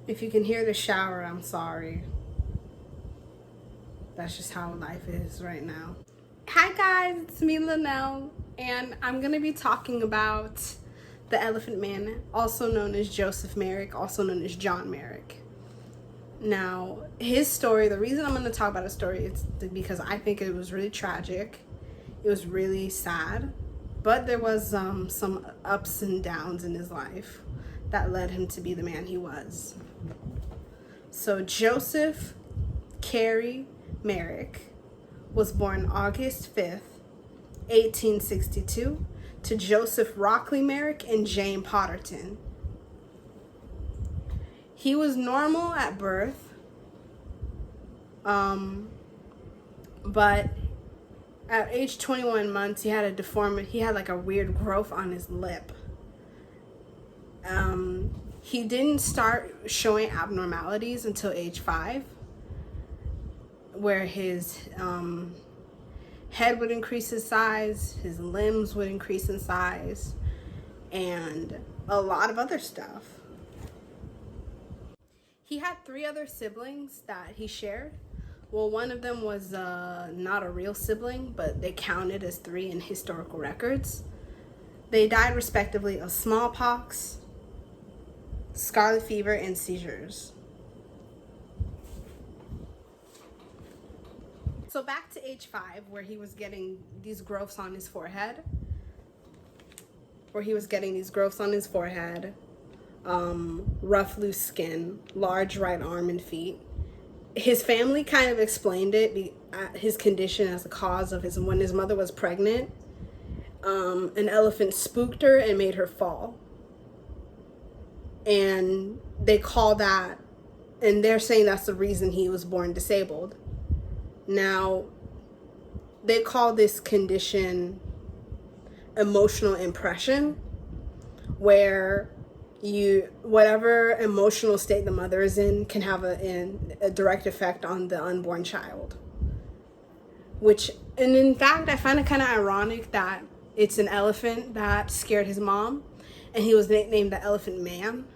If you can hear the shower, I'm sorry. That's just how life is right now. Hi guys, it's me, Linnell, and I'm gonna be talking about the Elephant Man, also known as Joseph Merrick, also known as John Merrick. Now, his story, the reason I'm going to talk about his story is because I think it was really tragic. It was really sad, but there was some ups and downs in his life that led him to be the man he was. So Joseph Carey Merrick was born August 5th, 1862, to Joseph Rockley Merrick and Jane Potterton. He was normal at birth, but at age 21 months, he had a deformity. He had like a weird growth on his lip. He didn't start showing abnormalities until age 5, where his head would increase in size, his limbs would increase in size, and a lot of other stuff. He had 3 other siblings that he shared. Well, one of them was not a real sibling, but they counted as 3 in historical records. They died respectively of smallpox, scarlet fever, and seizures. So back to age 5, where he was getting these growths on his forehead. Rough, loose skin, large right arm and feet. His family kind of explained his condition as a cause of when his mother was pregnant, an elephant spooked her and made her fall. And they call that, and they're saying that's the reason he was born disabled. Now, they call this condition emotional impression, where whatever emotional state the mother is in can have a direct effect on the unborn child. And in fact, I find it kind of ironic that it's an elephant that scared his mom, and he was nicknamed the Elephant Man.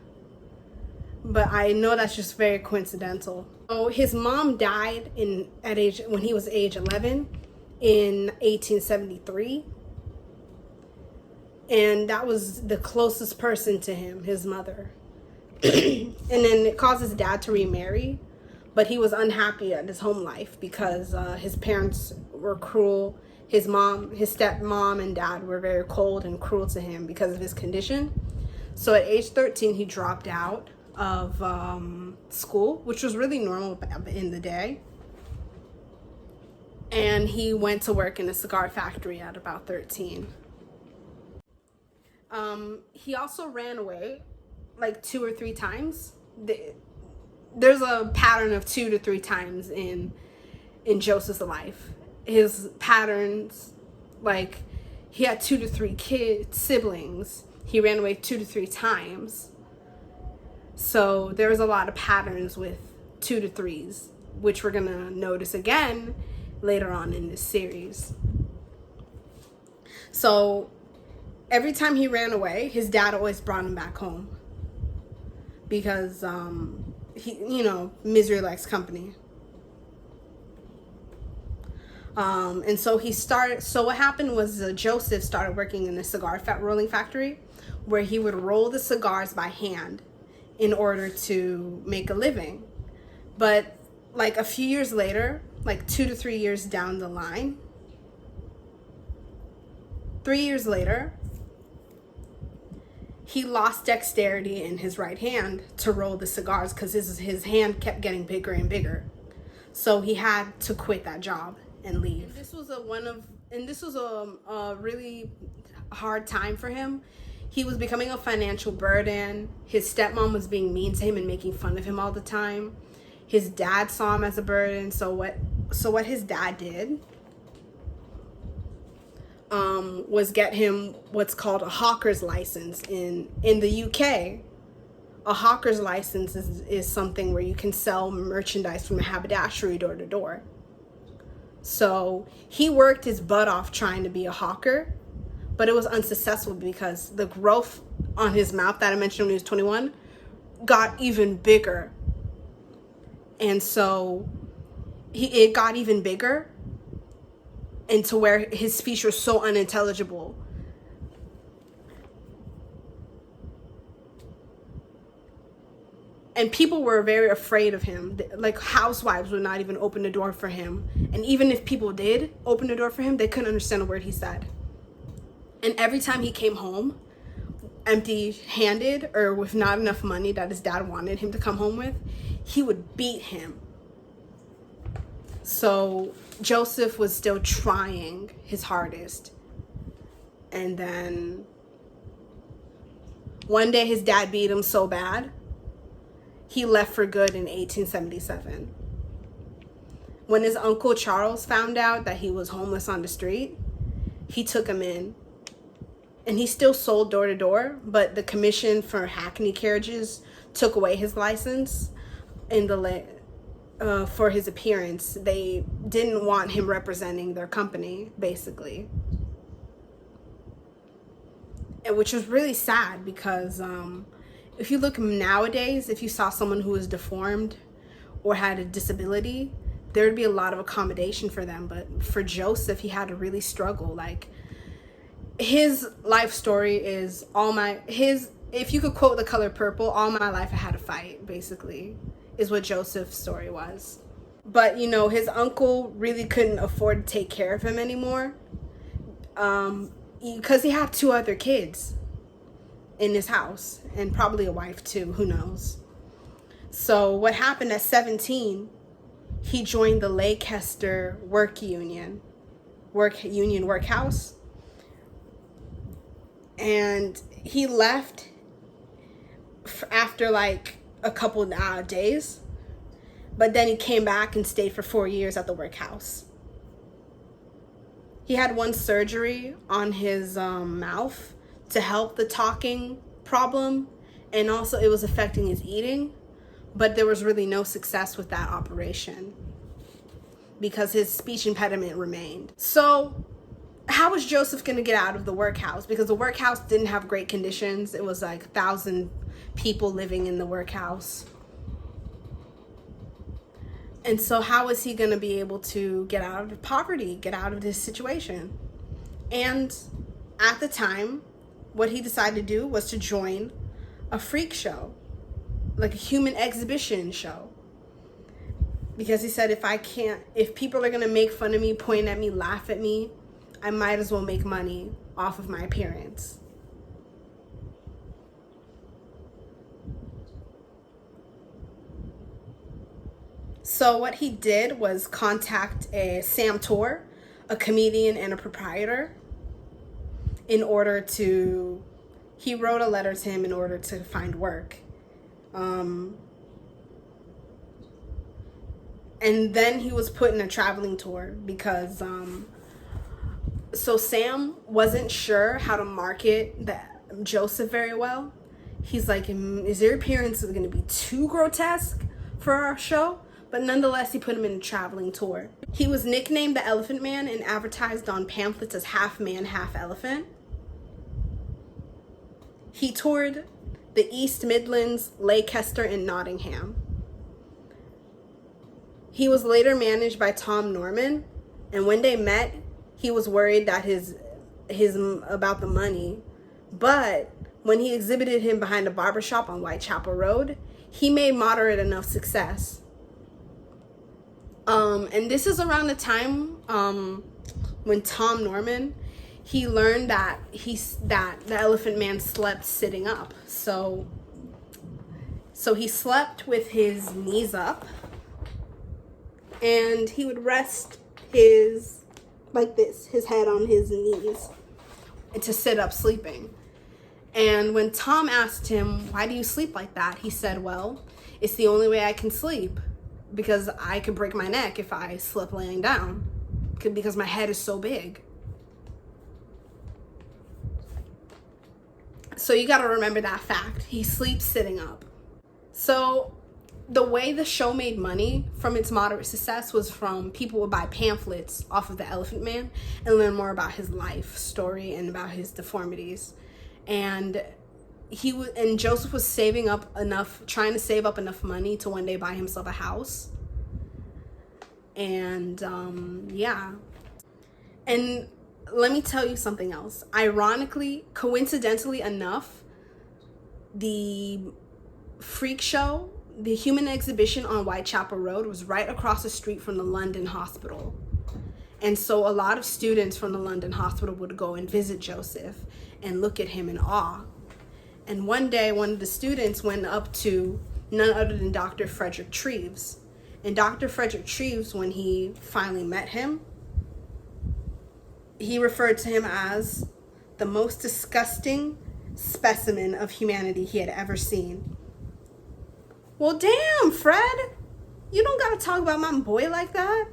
But I know that's just very coincidental. So his mom died when he was age 11 in 1873. And that was the closest person to him, his mother. And then it caused his dad to remarry, but he was unhappy at his home life because his parents were cruel. His stepmom and dad were very cold and cruel to him because of his condition. So at age 13, he dropped out of school, which was really normal in the day. And he went to work in a cigar factory at about 13. He also ran away like 2 or 3 times. There's a pattern of 2 to 3 times in Joseph's life. His patterns, like he had 2 to 3 siblings. He ran away 2 to 3 times. So there's a lot of patterns with 2 to 3s, which we're gonna notice again later on in this series. So every time he ran away, his dad always brought him back home because misery likes company. And so what happened was Joseph started working in a cigar rolling factory where he would roll the cigars by hand in order to make a living. But like a few years later, like 2 to 3 years down the line, 3 years later, he lost dexterity in his right hand to roll the cigars because his hand kept getting bigger and bigger. So he had to quit that job and leave. And this was a really hard time for him. He was becoming a financial burden. His stepmom was being mean to him and making fun of him all the time. His dad saw him as a burden. So what his dad did was get him what's called a hawker's license in the UK. A hawker's license is something where you can sell merchandise from a haberdashery door to door. So he worked his butt off trying to be a hawker, but it was unsuccessful because the growth on his mouth that I mentioned when he was 21 got even bigger. And so it got even bigger, and to where his speech was so unintelligible. And people were very afraid of him. Like, housewives would not even open the door for him. And even if people did open the door for him, they couldn't understand a word he said. And every time he came home empty-handed or with not enough money that his dad wanted him to come home with, he would beat him. So Joseph was still trying his hardest. And then one day his dad beat him so bad, he left for good in 1877. When his uncle Charles found out that he was homeless on the street, he took him in. And he still sold door to door, but the Commission for Hackney Carriages took away his license for his appearance. They didn't want him representing their company, basically. And which was really sad, because if you look nowadays, if you saw someone who was deformed or had a disability, there would be a lot of accommodation for them. But for Joseph, he had to really struggle. Like, his life story is if you could quote The Color Purple, all my life I had to fight, basically, is what Joseph's story was. But, you know, his uncle really couldn't afford to take care of him anymore, because he had 2 other kids in his house, and probably a wife too, who knows. So what happened at 17, he joined the Leicester Workhouse. And he left after like a couple days, but then he came back and stayed for 4 years at the workhouse. He had one surgery on his mouth to help the talking problem, and also it was affecting his eating, but there was really no success with that operation because his speech impediment remained. So how was Joseph going to get out of the workhouse? Because the workhouse didn't have great conditions. It was like 1,000 people living in the workhouse. And so how was he going to be able to get out of poverty, get out of this situation? And at the time, what he decided to do was to join a freak show, like a human exhibition show. Because he said, if people are going to make fun of me, point at me, laugh at me, I might as well make money off of my appearance. So what he did was contact Sam Tor, a comedian and a proprietor, he wrote a letter to him in order to find work. And then he was put in a traveling tour because so Sam wasn't sure how to market Joseph very well. He's like, is your appearance going to be too grotesque for our show? But nonetheless, he put him in a traveling tour. He was nicknamed the Elephant Man and advertised on pamphlets as half man, half elephant. He toured the East Midlands, Leicester, and Nottingham. He was later managed by Tom Norman, and when they met, he was worried that about the money. But when he exhibited him behind a barbershop on Whitechapel Road, he made moderate enough success. And this is around the time when Tom Norman, he learned that the Elephant Man slept sitting up. So he slept with his knees up, and he would rest his head on his knees to sit up sleeping. And when Tom asked him, why do you sleep like that? He said, well, it's the only way I can sleep, because I could break my neck if I slept laying down, because my head is so big. So you got to remember that fact. He sleeps sitting up. So the way the show made money from its moderate success was from people would buy pamphlets off of the Elephant Man and learn more about his life story and about his deformities. And and Joseph was trying to save up enough money to one day buy himself a house. And yeah. And let me tell you something else. Ironically, coincidentally enough, the freak show, the human exhibition on Whitechapel Road, was right across the street from the London Hospital. And so a lot of students from the London Hospital would go and visit Joseph and look at him in awe. And one day, one of the students went up to none other than Dr. Frederick Treves. And Dr. Frederick Treves, when he finally met him, he referred to him as the most disgusting specimen of humanity he had ever seen. Well, damn, Fred. You don't gotta talk about my boy like that.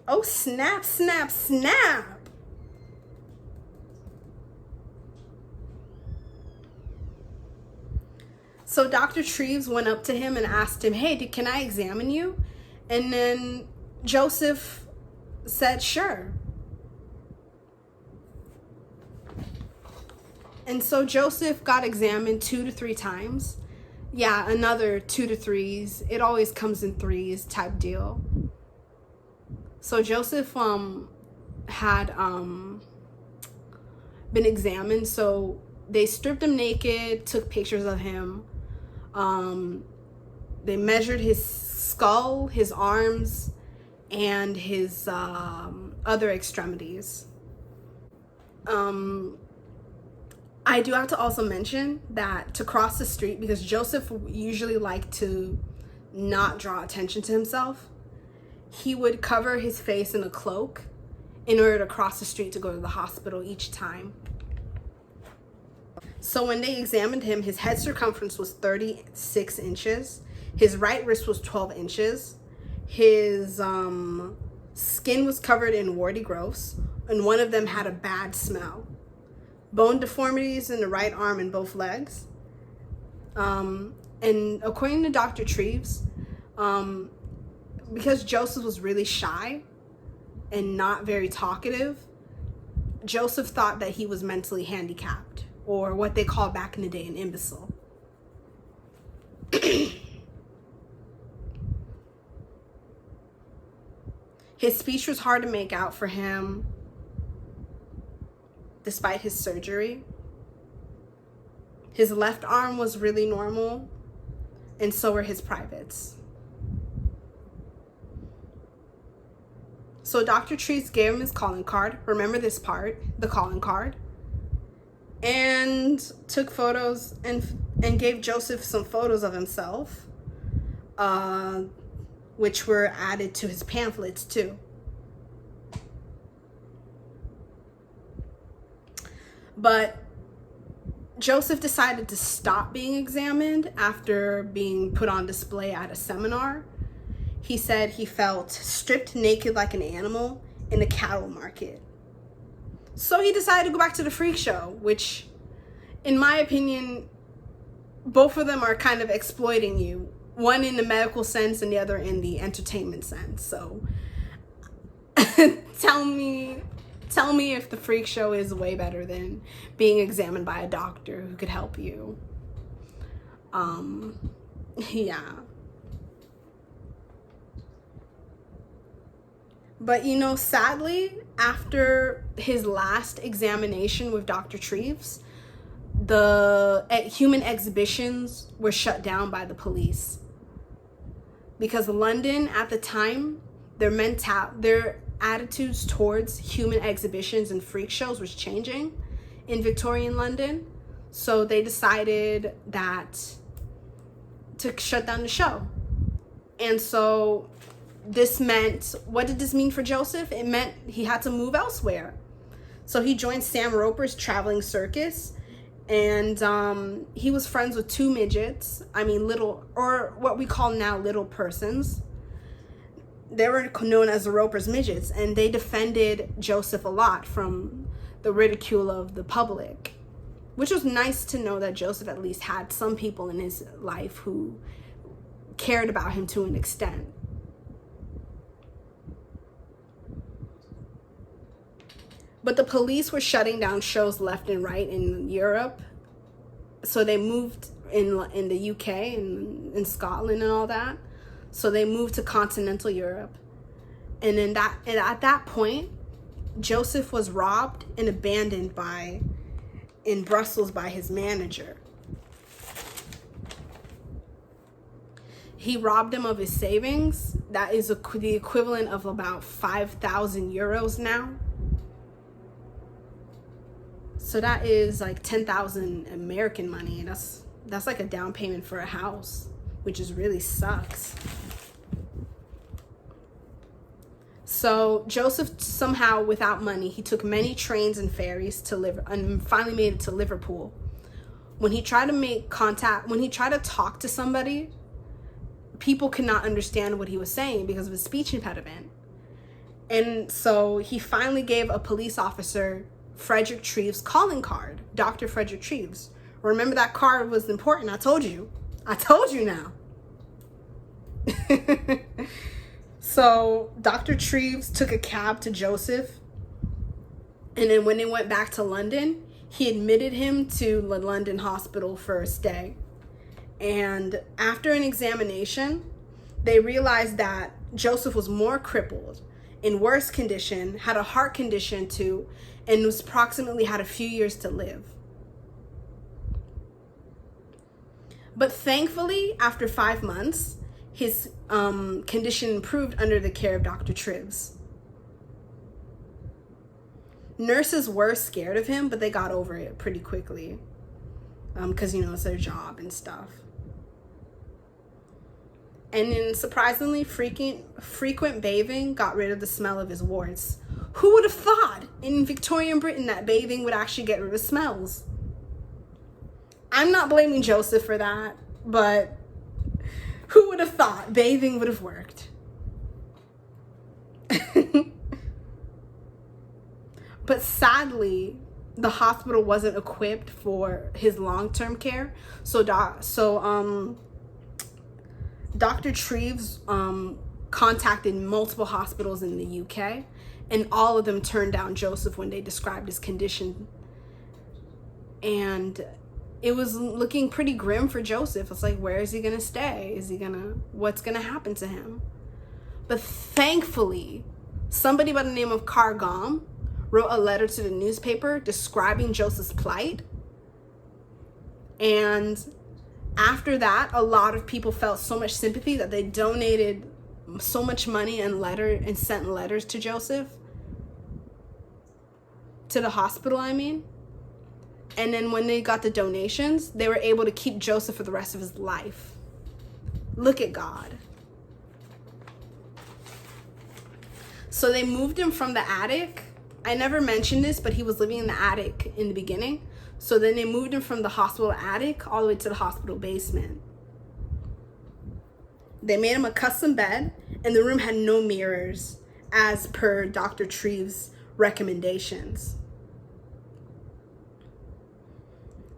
Oh, snap, snap, snap. So Dr. Treves went up to him and asked him, hey, can I examine you? And then Joseph said, sure. And so Joseph got examined 2 to 3 times. Yeah, another 2 to 3s. It always comes in 3s type deal. So Joseph had been examined. So they stripped him naked, took pictures of him. They measured his skull, his arms, and his other extremities. I do have to also mention that to cross the street, because Joseph usually liked to not draw attention to himself, he would cover his face in a cloak in order to cross the street to go to the hospital each time. So when they examined him, his head circumference was 36 inches. His right wrist was 12 inches. His skin was covered in warty growths, and one of them had a bad smell. Bone deformities in the right arm and both legs. And according to Dr. Treves, because Joseph was really shy and not very talkative, Joseph thought that he was mentally handicapped, or what they called back in the day an imbecile. His speech was hard to make out for him, despite his surgery. His left arm was really normal, and so were his privates. So Dr. Treves gave him his calling card. Remember this part, the calling card. And took photos and gave Joseph some photos of himself, which were added to his pamphlets too. But Joseph decided to stop being examined after being put on display at a seminar. He said he felt stripped naked like an animal in a cattle market. So he decided to go back to the freak show, which, in my opinion, both of them are kind of exploiting you. One in the medical sense and the other in the entertainment sense. So tell me if the freak show is way better than being examined by a doctor who could help you. Yeah. But sadly, after his last examination with Dr. Treves, the human exhibitions were shut down by the police. Because London at the time, their attitudes towards human exhibitions and freak shows was changing in Victorian London. So they decided to shut down the show. And so what did this mean for Joseph? It meant he had to move elsewhere. So he joined Sam Roper's traveling circus, and he was friends with 2 midgets. Little, or what we call now little persons. They were known as the Roper's midgets, and they defended Joseph a lot from the ridicule of the public, which was nice to know that Joseph at least had some people in his life who cared about him to an extent. But the police were shutting down shows left and right in Europe. So they moved in the UK and in Scotland and all that. So they moved to continental Europe. And at that point, Joseph was robbed and abandoned in Brussels by his manager. He robbed him of his savings. That is the equivalent of about 5,000 euros now. So that is like 10,000 American money. That's like a down payment for a house, which is really sucks. So Joseph, somehow without money, he took many trains and ferries and finally made it to Liverpool. When he tried to talk to somebody, people could not understand what he was saying because of his speech impediment. And so he finally gave a police officer Frederick Treves' calling card, Dr. Frederick Treves. Remember, that card was important. I told you now. So Dr. Treves took a cab to Joseph. And then when they went back to London, he admitted him to the London hospital for a stay. And after an examination, they realized that Joseph was more crippled, in worse condition, had a heart condition too, and was approximately had a few years to live. But thankfully, after 5 months, his condition improved under the care of Dr. Treves. Nurses were scared of him, but they got over it pretty quickly because, it's their job and stuff. And then surprisingly, frequent bathing got rid of the smell of his warts. Who would have thought in Victorian Britain that bathing would actually get rid of smells? I'm not blaming Joseph for that, but who would have thought bathing would have worked? But sadly, the hospital wasn't equipped for his long-term care. So Dr. Treves contacted multiple hospitals in the UK, and all of them turned down Joseph when they described his condition. And it was looking pretty grim for Joseph. It's like, where is he going to stay? What's going to happen to him? But thankfully, somebody by the name of Cargom wrote a letter to the newspaper describing Joseph's plight. And after that, a lot of people felt so much sympathy that they donated so much money and sent letters to Joseph, to the hospital, I mean. And then when they got the donations, they were able to keep Joseph for the rest of his life. Look at God. So they moved him from the attic. I never mentioned this, but he was living in the attic in the beginning. So then they moved him from the hospital attic all the way to the hospital basement. They made him a custom bed, and the room had no mirrors, as per Dr. Treves' recommendations.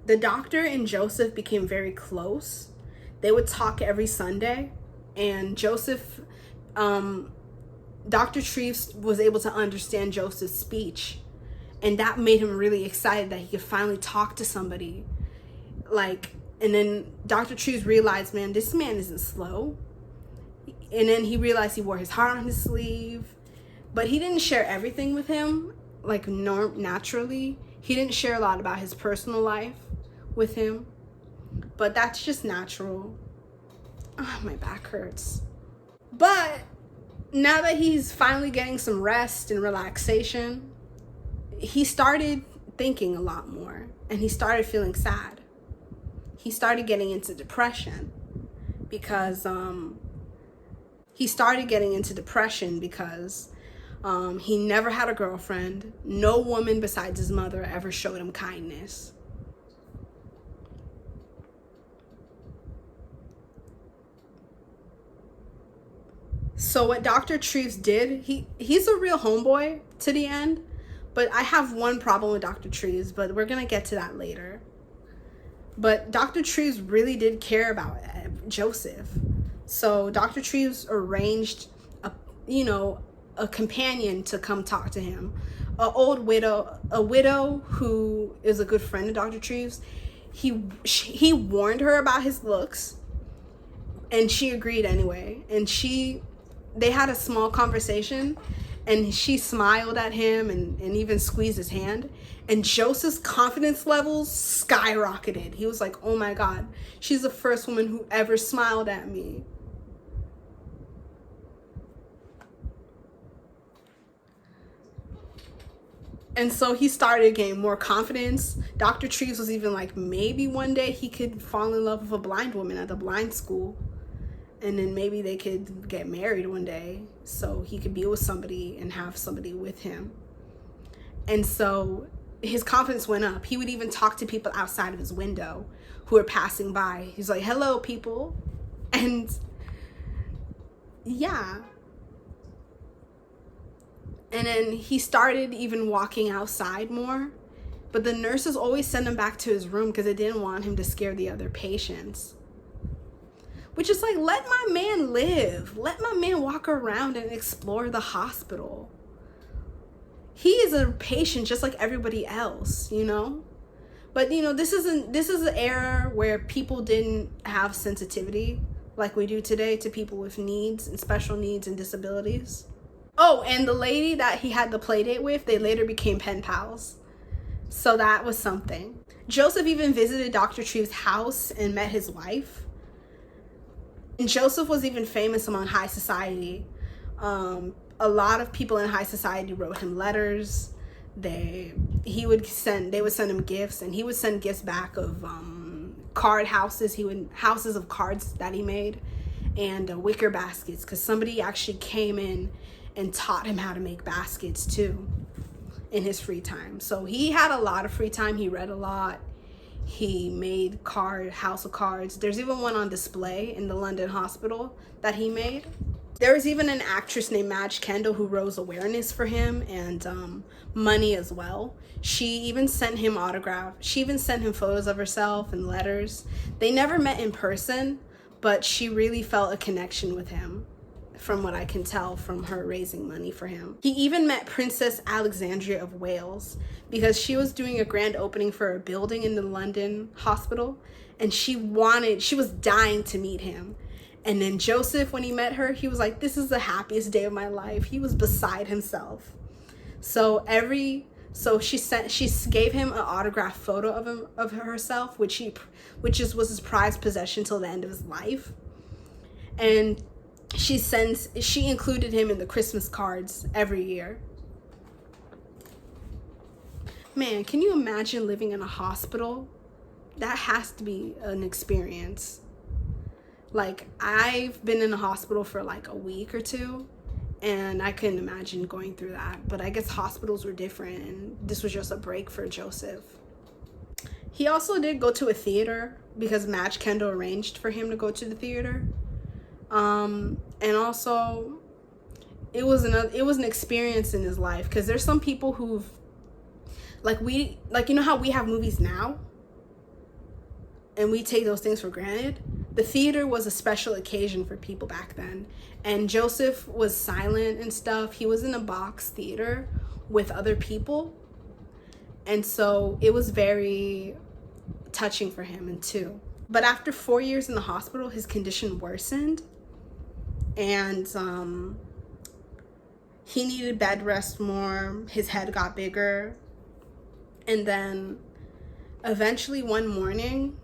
The doctor and Joseph became very close. They would talk every Sunday, and Dr. Treves was able to understand Joseph's speech, and that made him really excited that he could finally talk to somebody. And then Dr. Treves realized, man, this man isn't slow. And then he realized he wore his heart on his sleeve, but he didn't share everything with him, naturally. He didn't share a lot about his personal life with him, but that's just natural. Oh, my back hurts. But now that he's finally getting some rest and relaxation, he started thinking a lot more, and he started feeling sad. He started getting into depression because he never had a girlfriend. No woman besides his mother ever showed him kindness. So what Dr. Treves did, he's a real homeboy to the end, but I have one problem with Dr. Treves, but we're going to get to that later. But Dr. Treves really did care about Joseph. So Dr. Treves arranged a companion to come talk to him, a widow who is a good friend of Dr. Treves. He warned her about his looks, and she agreed anyway. And they had a small conversation, and she smiled at him and even squeezed his hand. And Joseph's confidence levels skyrocketed. He was like, oh my God, she's the first woman who ever smiled at me. And so he started getting more confidence. Dr. Treves was even like, maybe one day he could fall in love with a blind woman at the blind school. And then maybe they could get married one day so he could be with somebody and have somebody with him. And so his confidence went up. He would even talk to people outside of his window who were passing by. He's like, hello, people. And yeah. And then he started even walking outside more. But the nurses always sent him back to his room because they didn't want him to scare the other patients. Which is like, let my man live. Let my man walk around and explore the hospital. He is a patient just like everybody else, you know? But, you know, this is an era where people didn't have sensitivity like we do today to people with needs and special needs and disabilities. Oh, and the lady that he had the play date with, they later became pen pals. So that was something. Joseph even visited Dr. Treves' house and met his wife. And Joseph was even famous among high society. A lot of people in high society wrote him letters. They would send him gifts, and he would send gifts back of card houses. Houses of cards that he made, and wicker baskets, because somebody actually came in and taught him how to make baskets too in his free time. So he had a lot of free time. He read a lot. He made house of cards. There's even one on display in the London hospital that he made. There was even an actress named Madge Kendall who rose awareness for him and money as well. She even sent him autographs. She even sent him photos of herself and letters. They never met in person, but she really felt a connection with him, from what I can tell from her raising money for him. He even met Princess Alexandria of Wales because she was doing a grand opening for a building in the London hospital, and she was dying to meet him. And then Joseph, when he met her, he was like, this is the happiest day of my life. He was beside himself. So she gave him an autographed photo of herself, which was his prized possession till the end of his life. And she included him in the Christmas cards every year. Man, can you imagine living in a hospital? That has to be an experience. Like, I've been in a hospital for like a week or two, and I couldn't imagine going through that. But I guess hospitals were different, and this was just a break for Joseph. He also did go to a theater because Madge Kendall arranged for him to go to the theater. And also, it was an experience in his life, because there's some people who've, you know how we have movies now and we take those things for granted? The theater was a special occasion for people back then, and Joseph was silent and stuff. He was in a box theater with other people, and so it was very touching for him and too. But after 4 years in the hospital, his condition worsened, and he needed bed rest more. His head got bigger, and then eventually one morning,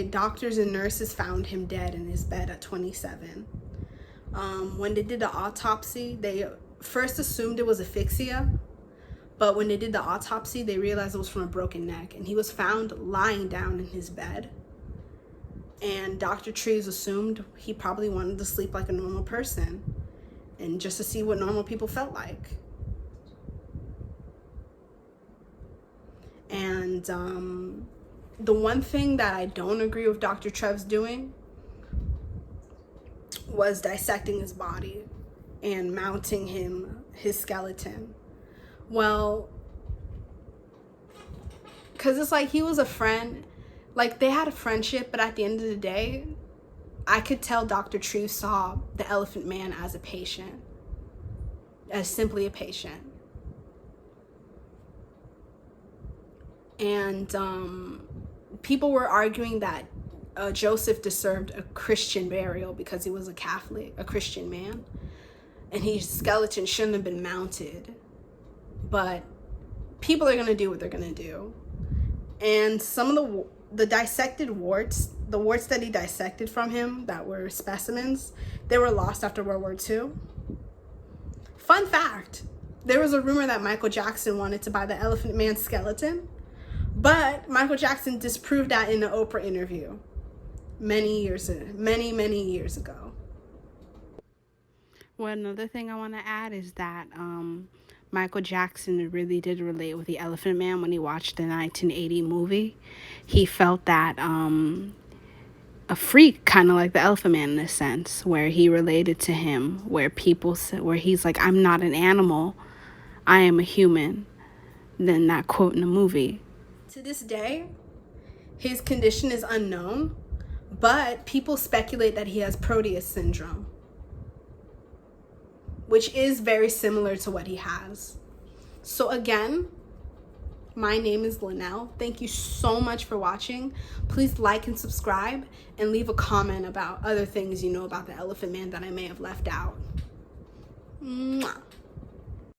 doctors and nurses found him dead in his bed at 27. When they did the autopsy, they first assumed it was asphyxia, but when they did the autopsy, they realized it was from a broken neck, and he was found lying down in his bed. And Dr. Treves assumed he probably wanted to sleep like a normal person, and just to see what normal people felt like. And the one thing that I don't agree with Dr. Treves doing was dissecting his body and mounting his skeleton. Well, because it's like he was a friend. Like, they had a friendship, but at the end of the day, I could tell Dr. Treves saw the Elephant Man as a patient, as simply a patient. And people were arguing that Joseph deserved a Christian burial because he was a Catholic, a Christian man, and his skeleton shouldn't have been mounted. But people are going to do what they're going to do. And some of the dissected warts, the warts that he dissected from him that were specimens, they were lost after World War II. Fun fact, there was a rumor that Michael Jackson wanted to buy the Elephant Man skeleton, but Michael Jackson disproved that in an Oprah interview many years ago. Well, another thing I want to add is that Michael Jackson really did relate with the Elephant Man when he watched the 1980 movie. He felt that a freak, kind of like the Elephant Man in a sense, where he related to him, where people said, where he's like, I'm not an animal, I am a human. Then that quote in the movie. To this day, his condition is unknown, but people speculate that he has Proteus syndrome, which is very similar to what he has. So again, my name is Linnell. Thank you so much for watching. Please like and subscribe and leave a comment about other things you know about the Elephant Man that I may have left out. Mwah.